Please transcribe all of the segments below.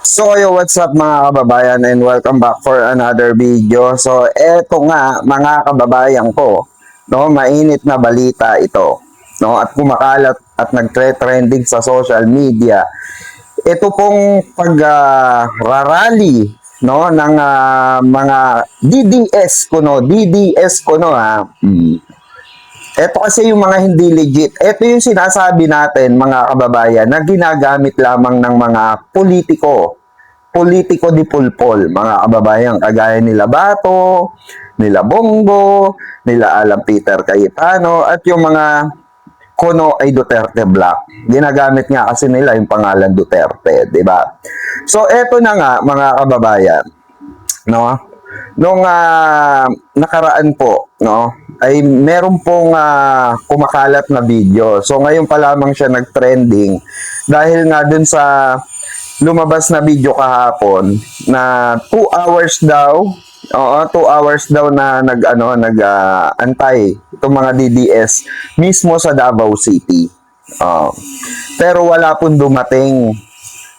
So, yo, what's up mga kababayan and welcome back for another video. So, eto nga mga kababayan ko, no, mainit na balita ito, no, at kumakalat at nagtre-trending sa social media. Ito pong pag-rally, no, ng mga DDS ko no ha. Ito kasi yung mga hindi legit. Ito yung sinasabi natin mga kababayan na ginagamit lamang ng mga politiko di pulpol, mga kababayan, kagaya nila Bato, nila Bongo, nila Alan Peter Cayetano, at yung mga kuno ay Duterte Black. Ginagamit nga kasi nila yung pangalan Duterte, di ba? So, eto na nga, mga kababayan, no? Nung nakaraan po, no, ay meron pong kumakalat na video. So, ngayon pa lamang siya nag-trending dahil nga dun sa lumabas na video kahapon na 2 hours daw. Oo, 2 hours daw na antay itong mga DDS mismo sa Davao City. Pero wala pong dumating.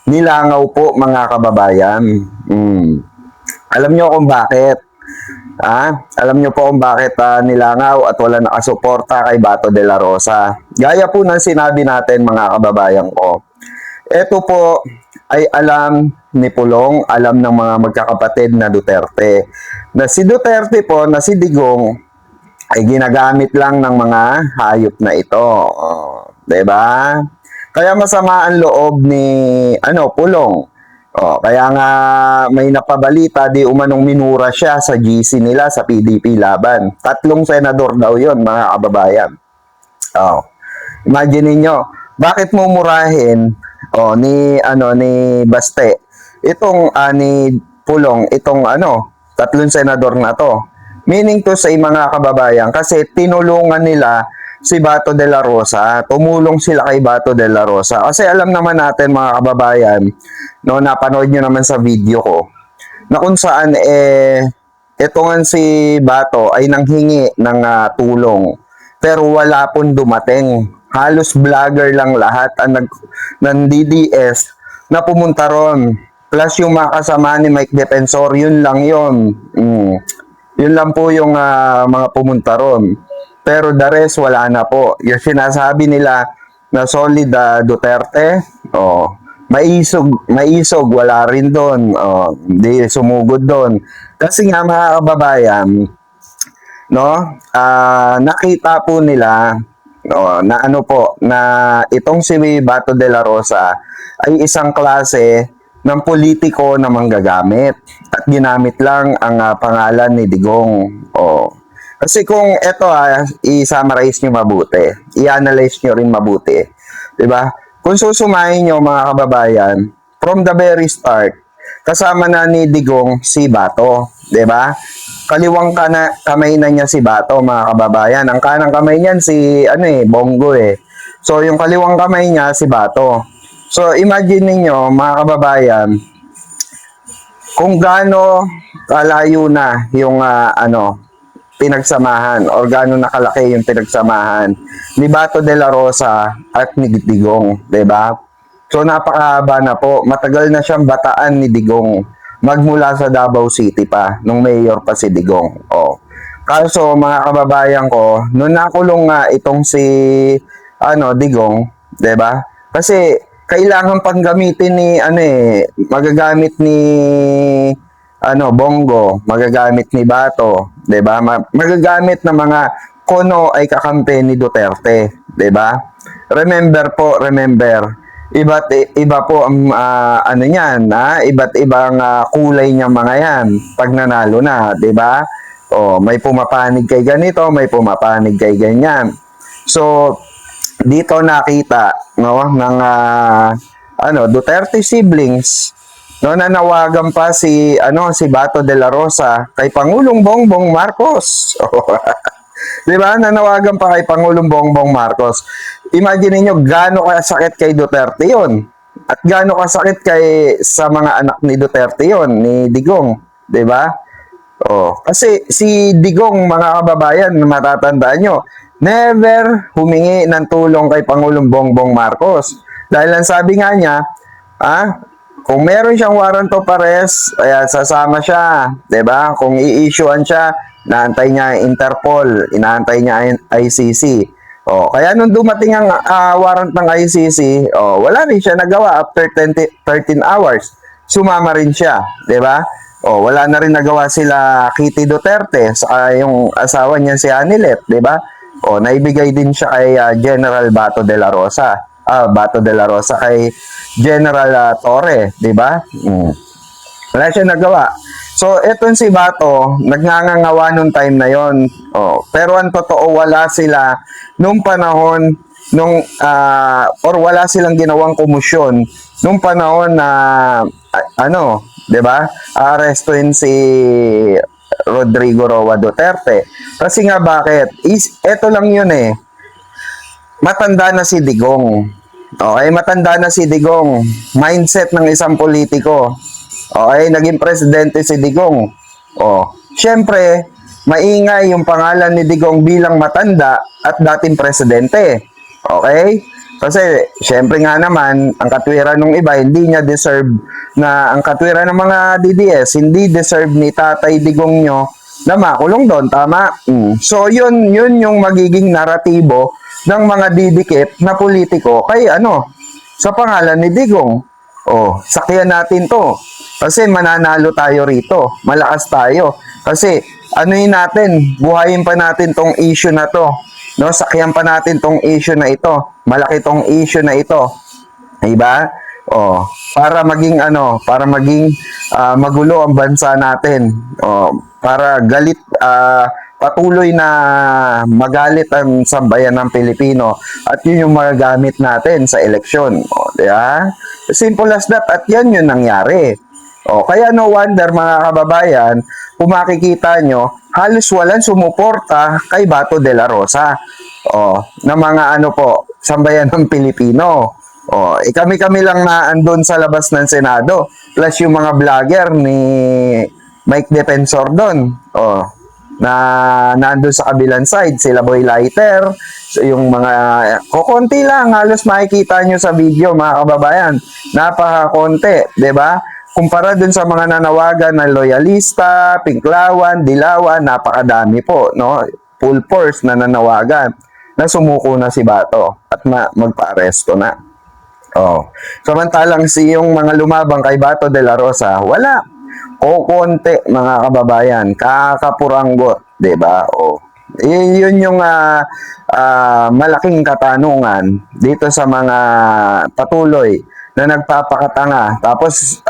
Nilangaw po mga kababayan. Alam nyo kung bakit? Alam nyo po kung bakit nilangaw at wala nakasuporta kay Bato de la Rosa. Gaya po ng sinabi natin mga kababayan ko. Ito po ay alam ni Pulong, alam ng mga magkakapatid na Duterte. Na si Duterte po, na si Digong, ay ginagamit lang ng mga hayop na ito. Diba? Kaya masama ang loob ni Pulong. Kaya nga may napabalita, di umanong minura siya sa GC nila sa PDP laban. 3 senador daw yon mga kababayan. Imagine niyo, bakit mo murahin ni Baste itong ni Pulong itong 3 senador na to? Meaning to say mga kababayan, kasi tinulungan nila si Bato de la Rosa, tumulong sila kay Bato de la Rosa. Kasi alam naman natin mga kababayan, no, napanood nyo naman sa video ko, na kung saan ito nga si Bato ay nanghingi ng tulong. Pero wala pong dumating. Halos vlogger lang lahat ng DDS na pumunta ron. Plus yung mga kasama ni Mike Defensor, yun lang yun. Yun lang po yung mga pumunta ron. Pero the rest, wala na po. Yung sinasabi nila na solid Duterte, maisog, wala rin doon. Hindi sumugod doon. Kasi nga mga kababayan, no, nakita po nila na itong si Bato de la Rosa ay isang klase ng politiko na manggagamit at ginamit lang ang pangalan ni Digong. Kasi kung ito i-summarize nyo mabuti, i-analyze nyo rin mabuti, diba? Kung susumahin nyo mga kababayan, from the very start, kasama na ni Digong si Bato, diba? Kaliwang kamay na niya si Bato mga kababayan. Ang kanang kamay niyan si Bongo So yung kaliwang kamay niya si Bato. So imagine niyo mga kababayan, kung gaano kalayo na yung pinagsamahan or gaano nakalaki yung pinagsamahan ni Bato de la Rosa at ni Digong, 'di ba? So napakahaba na po, matagal na siyang bataan ni Digong magmula sa Davao City pa nung mayor pa si Digong. Kaso mga kababayan ko, nung nakulong nga itong si Digong, 'di ba? Kasi kailangan pang gamitin ni magagamit ni Bongo, magagamit ni Bato, 'di ba? Magagamit ng mga kono ay kakampi ni Duterte, 'di ba? Remember, iba po ang iba't ibang kulay niya mga yan pag nanalo na, 'di ba? May pumapanig kay ganito, may pumapanig kay ganyan. So, dito nakita ng Duterte siblings, nanawagan pa si Bato de la Rosa kay Pangulong Bongbong Marcos. 'Di ba? Nanawagan pa kay Pangulong Bongbong Marcos. Imagine niyo gaano kasakit kay Duterte 'yon. At gaano kasakit sa mga anak ni Duterte 'yon, ni Digong, 'di ba? Kasi si Digong mga kababayan, matatandaan nyo, never humingi ng tulong kay Pangulong Bongbong Marcos. Dahil ang sabi nga niya, kung meron siyang warrant of arrest, sasama siya, 'di ba? Kung i-issuean siya, inaantay niya ang Interpol, inaantay niya ang ICC. Kaya nung dumating ang warrant ng ICC, wala rin siya nagawa after 13 hours. Sumama rin siya, 'di ba? Wala na rin nagawa sila Kitty Duterte sa yung asawa niya si Anilet, 'di ba? Naibigay din siya kay General Bato de la Rosa. Bato de la Rosa kay General Torre, 'di ba? Wala siya nagawa. So, etong si Bato, nagngangawa nung time na yon. Pero ang totoo, wala sila nung panahon, or wala silang ginawang komisyon nung panahon na, 'di ba? Arestuhin si Rodrigo Roa Duterte. Kasi nga bakit? Eto lang yun eh. Matanda na si Digong. Okay, matanda na si Digong. Mindset ng isang politiko. Okay, naging presidente si Digong. Syempre, maingay yung pangalan ni Digong bilang matanda at dating presidente. Okay? Kasi, syempre nga naman, ang katwiran ng iba, hindi niya deserve ang katwiran ng mga DDS, hindi deserve ni Tatay Digong nyo na makulong doon, tama? So, yun yung magiging naratibo ng mga didikit na politiko kay sa pangalan ni Digong. Sakyan natin to. Kasi mananalo tayo rito. Malakas tayo. Kasi natin, buhayin pa natin tong issue na to. No, sakyan pa natin tong issue na ito. Malaki tong issue na ito. Diba? Para maging magulo ang bansa natin. Para patuloy na magalit ang sambayan ng Pilipino at yun yung magagamit natin sa eleksyon. Diba? Simple as that at yan yung nangyari. Kaya no wonder mga kababayan, kung makikita nyo, halos walang sumuporta kay Bato de la Rosa. Na mga sambayan ng Pilipino. Kami lang na andun sa labas ng Senado. Plus yung mga vlogger ni Mike Defensor doon. Na nandun sa kabilang side, sila Boy Lighter, yung mga kukunti lang, halos makikita nyo sa video mga kababayan, napakakonti, 'di ba? Kumpara dun sa mga nanawagan na loyalista, Pinklawan, Dilawan, napakadami po, no? Full force na nanawagan na sumuko na si Bato at magpa-aresto na. Samantalang yung mga lumabang kay Bato de la Rosa, wala. Konti mga kababayan, kakapuranggot, 'di ba? Yun yung malaking katanungan dito sa mga patuloy na nagpapakatanga. Tapos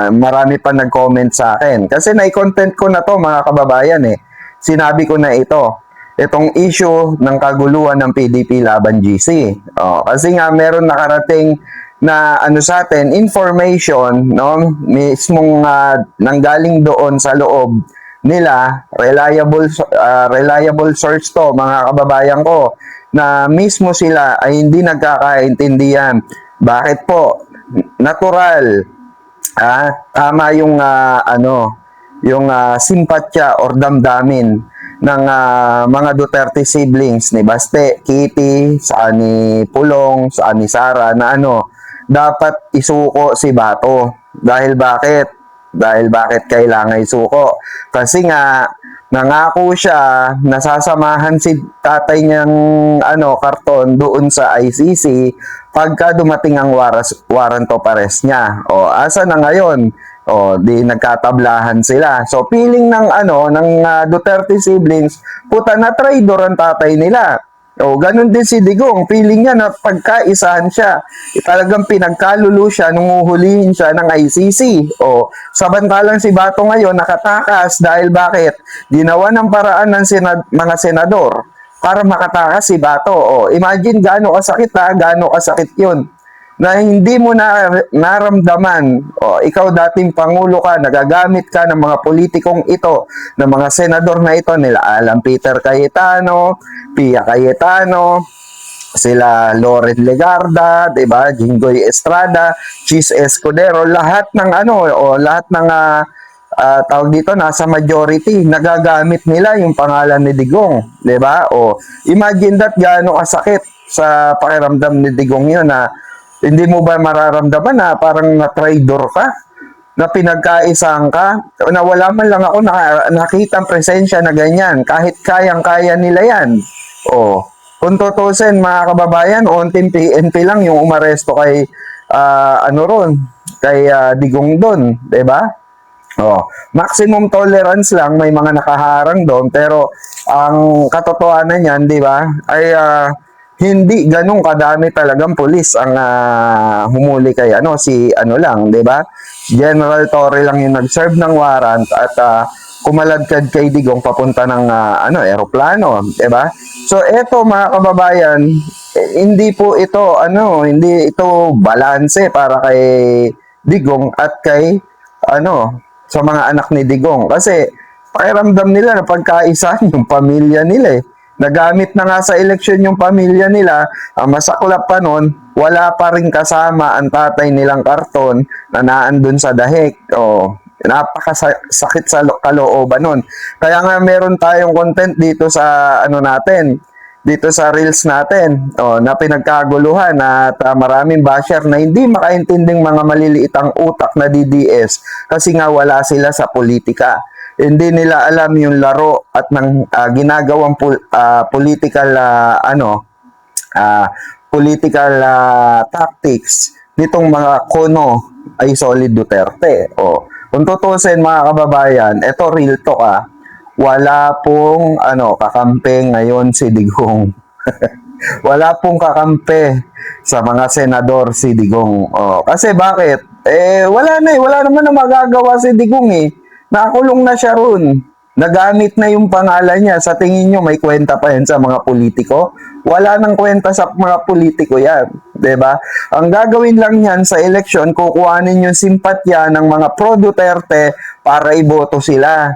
marami pa nag-comment sa akin kasi nai-content ko na to mga kababayan eh. Sinabi ko na itong issue ng kaguluhan ng PDP laban GC. Kasi nga meron nakarating na sa atin information, no, mismong nanggaling doon sa loob nila, reliable source to mga kababayan ko, na mismo sila ay hindi nagkakaintindihan. Bakit po? Natural. Tama yung yung simpatya or damdamin ng mga Duterte siblings ni Baste, Kitty, ni Pulong, ni Sara na dapat isuko si Bato. Dahil bakit? Dahil bakit kailangan isuko? Kasi nga nangako siya, nasasamahan si tatay niyang karton doon sa ICC pagka dumating ang warrant of arrest niya. Asa na ngayon? Di nagkatablahan sila. So feeling ng Duterte siblings, puta na traidor ang tatay nila. Ganun din si Digong. Feeling niya na pagkaisahan siya. Talagang pinagkalulu siya nung uhulihin siya ng ICC. Samantalang si Bato ngayon nakatakas dahil bakit? Ginawa ng paraan ng mga senador para makatakas si Bato. Imagine gaano kasakit gaano kasakit yun. Na hindi mo naramdaman, ikaw dating Pangulo ka, nagagamit ka ng mga politikong ito, ng mga senador na ito, nila Alan Peter Cayetano, Pia Cayetano, sila Loren Legarda, 'di ba? Jinggoy Estrada, Chis Escudero, lahat ng lahat ng tawag dito nasa majority, nagagamit nila yung pangalan ni Digong, 'di ba? Imagine that gaano kasakit sa pakiramdam ni Digong 'yun na Hindi mo ba mararamdaman na parang na-traitor ka? Na pinagkaisang ka? Na wala man lang ako nakita presensya na ganyan. Kahit kayang-kaya nila yan. O, kung tutusin mga kababayan, onting PNP lang yung umaresto kay, ano ron, kay Digong Don, 'di ba? Oh, maximum tolerance lang, may mga nakaharang doon, pero ang katotohanan niyan, 'di ba, ay hindi ganun kadami talagang pulis ang humuli kay ano si ano lang, 'di ba? General Torre lang yung nag-serve ng warrant at kumaladkad kay Digong papunta ng ano eroplano, 'di ba? So eto mga kababayan, hindi po ito ano, hindi ito balanse para kay Digong at kay ano sa mga anak ni Digong kasi pakiramdam nila na pagkaisa yung pamilya nila eh. Nagamit na nga sa eleksyon yung pamilya nila, ang masaklap pa nun, wala pa rin kasama ang tatay nilang karton na naandun sa dahig. Oh, napakasakit sa kalooban nun. Kaya nga meron tayong content dito sa ano natin, dito sa reels natin, na pinagkaguluhan at maraming basher na hindi makaintinding mga maliliitang utak na DDS kasi nga wala sila sa politika. Hindi nila alam yung laro at ng ginagawang political political tactics nitong mga kono ay Solid Duterte. O, kung tutusin mga kababayan, ito real talk wala pong kakampi ngayon si Digong. Wala pong kakampi sa mga senador si Digong. O, kasi bakit? Wala na wala naman na magagawa si Digong eh. Nakulong na siya ron. Nagamit na yung pangalan niya. Sa tingin nyo, may kwenta pa yan sa mga politiko? Wala nang kwenta sa mga politiko yan. 'Di ba? Ang gagawin lang yan sa eleksyon, kukuhanin yung simpatya ng mga pro-Duterte para iboto sila.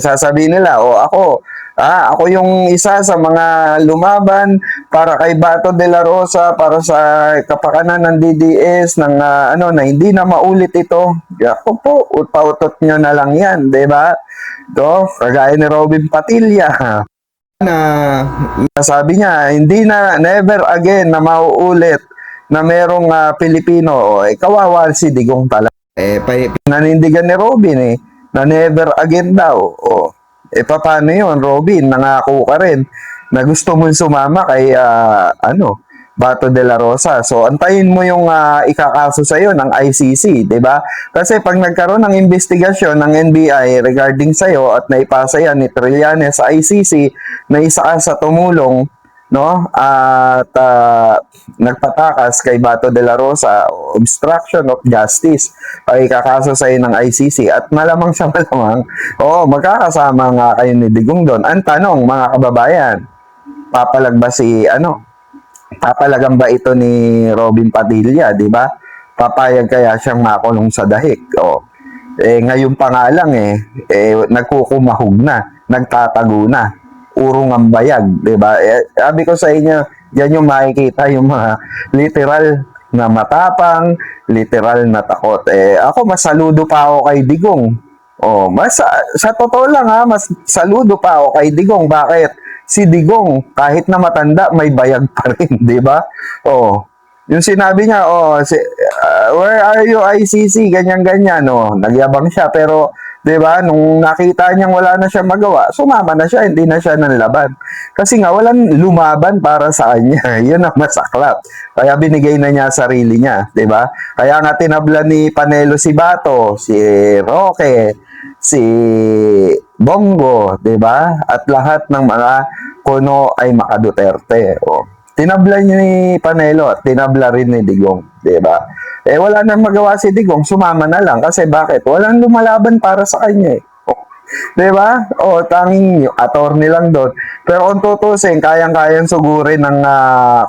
Sasabihin nila, ako yung isa sa mga lumaban para kay Bato de la Rosa para sa kapakanan ng DDS ng na hindi na maulit ito. Ako po, pautot nyo na lang 'yan, 'di ba? Do, kagaya ni Robin Padilla na sabi niya, hindi na never again na mauulit na merong Pilipino. Kawawa si Digong talaga. Pinanindigan ni Robin na never again daw. Paano yun, Robin? Nangako ka rin na gusto mong sumama kay, Bato de la Rosa. So, antayin mo yung ikakaso sa'yo ng ICC, di ba? Kasi pag nagkaroon ng investigasyon ng NBI regarding sa'yo at naipasa yan ni Trillanes sa ICC na isa ka sa tumulong, no? At nagpatakas kay Bato de la Rosa, obstruction of justice, ay kakaso sa ng ICC at malamang sa malamang, magkakasama nga kayo ni Digong doon. Ang tanong, mga kababayan, papalagan ba ito ni Robin Padilla, di ba? Papayag kaya siyang makulong sa dahig? Ngayon pa nga lang nagkukumahog na, nagtatago na, urong ang bayag, di ba? Sabi ko sa inyo, yan yung makikita yung mga literal na matapang, literal na takot. Ako masaludo pa ako kay Digong. Sa totoo lang mas saludo pa ako kay Digong. Bakit? Si Digong, kahit na matanda, may bayag pa rin, di ba? Yung sinabi niya, where are you ICC, ganyan-ganyan, nagyabang siya, pero 'di ba? Nung nakita niyang wala na siya magawa, sumama na siya, hindi na siya nanlaban. Kasi nga walang lumaban para sa kanya. 'Yun ang masaklap. Kaya binigay na niya sarili niya, 'di ba? Kaya nga tinabla ni Panelo si Bato, si Roque, si Bongo, 'di ba? At lahat ng mga kono ay maka-Duterte. Tinabla ni Panelo at tinabla rin ni Digong, 'di ba? Wala nang magawa si Digong, sumama na lang kasi bakit? Walang lumalaban para sa kanya eh. 'Di ba? Tanging attorney lang doon. Pero kung tutusin, kayang-kayang sugurin ng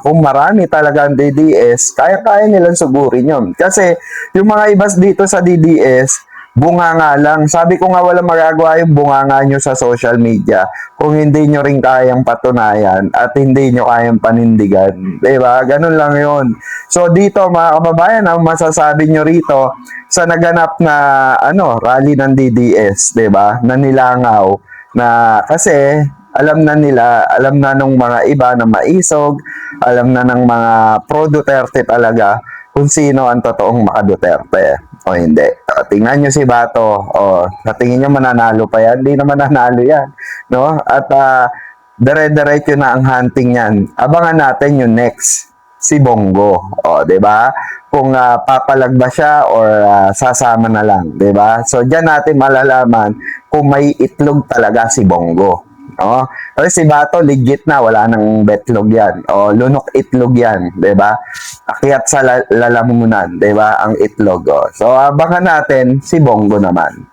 kung marami talaga ang DDS, kaya-kaya nilang sugurin 'yon. Kasi yung mga ibas dito sa DDS, bunganga lang. Sabi ko nga walang magagawa yung bunganga nyo sa social media kung hindi nyo rin kayang patunayan at hindi nyo kayang panindigan. Diba? Ganun lang yun. So dito mga kababayan, ang masasabi nyo rito sa naganap na rally ng DDS, diba? Na nilangaw na kasi alam na nila, alam na nung mga iba na maisog, alam na ng mga pro-Duterte talaga kung sino ang totoong maka-Duterte o hindi. Tingnan nyo si Bato, sa tingin nyo mananalo pa yan? Hindi na mananalo yan. No? At dire-diretso na ang hunting yan. Abangan natin yung next, si Bongo. O, 'di ba? Kung papalag ba siya or sasama na lang, 'di ba? So diyan natin malalaman kung may itlog talaga si Bongo. No? Kasi si Bato legit na, wala nang betlog yan. O lunok itlog yan, 'di ba? Akyat sa lalamunan, 'di ba? Ang itlog. O. So abangan natin si Bongo naman.